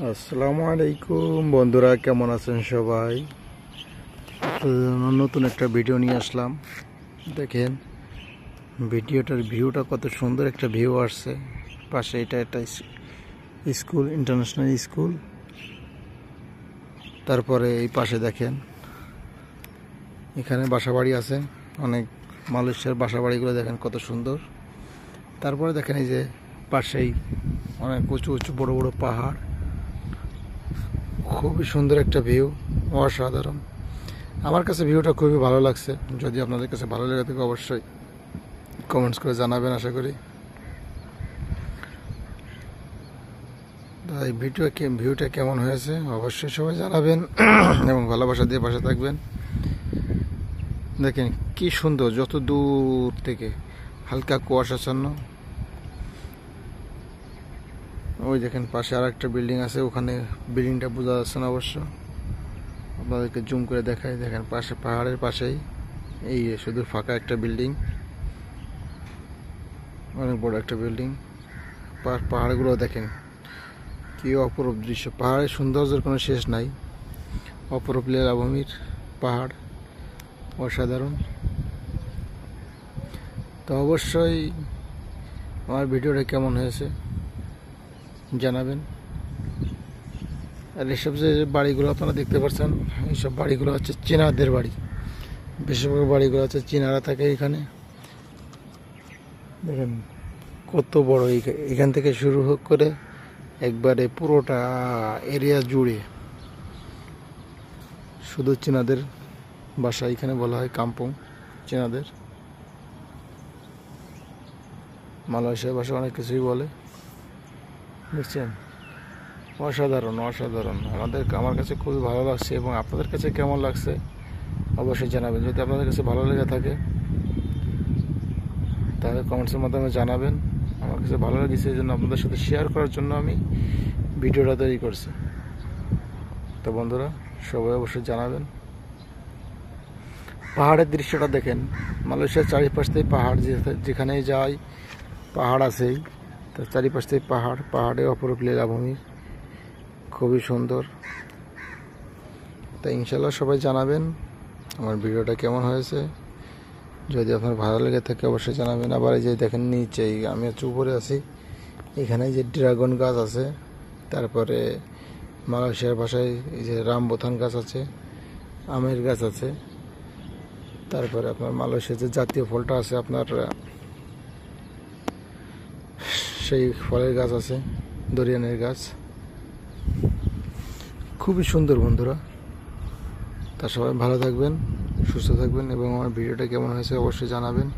আসসালামু আলাইকুম বন্ধুরা, কেমন আছেন সবাই? নতুন একটা ভিডিও নিয়ে আসলাম। দেখেন ভিডিওটার ভিউটা কত সুন্দর একটা ভিউ আসছে। পাশে এটা একটা স্কুল, ইন্টারন্যাশনাল স্কুল। তারপরে এই পাশে দেখেন এখানে বাসাবাড়ি আছে, অনেক মালয়েশিয়ার বাসাবাড়িগুলো দেখেন কত সুন্দর। তারপরে দেখেন এই যে পাশেই অনেক উঁচু উঁচু বড় বড় পাহাড়, খুবই সুন্দর একটা ভিউ, অসাধারণ। আমার কাছে ভিউটা খুবই ভালো লাগছে। যদি আপনাদের কাছে ভালো লেগে থাকে অবশ্যই কমেন্টস করে জানাবেন, আশা করি। তাই ভিউটা কেমন হয়েছে অবশ্যই সবাই জানাবেন এবং ভালোবাসা দিয়ে পাশে থাকবেন। দেখেন কি সুন্দর, যত দূর থেকে হালকা কুয়াশাচ্ছন্ন। ওই দেখেন পাশে আর একটা বিল্ডিং আছে, ওখানে বিল্ডিংটা বোঝা যাচ্ছে না অবশ্য, আপনাদেরকে জুম করে দেখাই। দেখেন পাশে পাহাড়ের পাশেই এই শুধু ফাঁকা একটা বিল্ডিং, অনেক বড় একটা বিল্ডিং। পাহাড়গুলো দেখেন কি অপরূপ দৃশ্য, পাহাড়ের সৌন্দর্যের কোনো শেষ নাই। অপরূপ লীলাভূমির পাহাড়, অসাধারণ। তো অবশ্যই আমার ভিডিওটা কেমন হয়েছে জানাবেন। আর এসব যে বাড়িগুলো আপনারা দেখতে পাচ্ছেন, এইসব বাড়িগুলো হচ্ছে চীনাদের বাড়ি। বেশিরভাগ বাড়িগুলো হচ্ছে চীনারা থাকে এখানে। দেখেন কত বড়, এখান থেকে শুরু করে একবারে পুরোটা এরিয়া জুড়ে শুধু চীনাদের বাসা। এখানে বলা হয় কাম্পং, চীনাদের। মালয়েশিয়ার ভাষা অনেক কিছুই বলে, বুঝছেন। অসাধারণ অসাধারণ। আমার কাছে খুবই ভালো লাগছে এবং আপনাদের কাছে কেমন লাগছে অবশ্যই জানাবেন। যদি আপনাদের কাছে ভালো লেগে থাকে তাহলে কমেন্টসের মাধ্যমে জানাবেন। আমার কাছে ভালো লেগেছে, এই জন্য আপনাদের সাথে শেয়ার করার জন্য আমি ভিডিওটা তৈরি করছি। তো বন্ধুরা সবাই অবশ্যই জানাবেন। পাহাড়ের দৃশ্যটা দেখেন, মালয়েশিয়ার চারিপাশ থেকে পাহাড়, যেখানেই যাই পাহাড় আছেই। তার চারিপাশ থেকে পাহাড়, পাহাড়ে অপরূপ লীলাভূমি, খুবই সুন্দর। তাই ইনশাল্লাহ সবাই জানাবেন আমার ভিডিওটা কেমন হয়েছে। যদি আপনার ভালো লেগে থাকে অবশ্যই জানাবেন। আবার এই যে দেখেন নিচে, আমি হচ্ছে উপরে আছি, এখানে যে ড্রাগন গাছ আছে, তারপরে মালয়েশিয়ার ভাষায় এই যে রামবোথান গাছ আছে, আমের গাছ আছে। তারপরে আপনার মালয়েশিয়ার যে জাতীয় ফলটা আছে আপনার, সেই ফলের গাছ আছে, দরিয়ানের গাছ। খুবই সুন্দর বন্ধুরা। তা সবাই ভালো থাকবেন, সুস্থ থাকবেন এবং আমার ভিডিওটা কেমন হয়েছে অবশ্যই জানাবেন।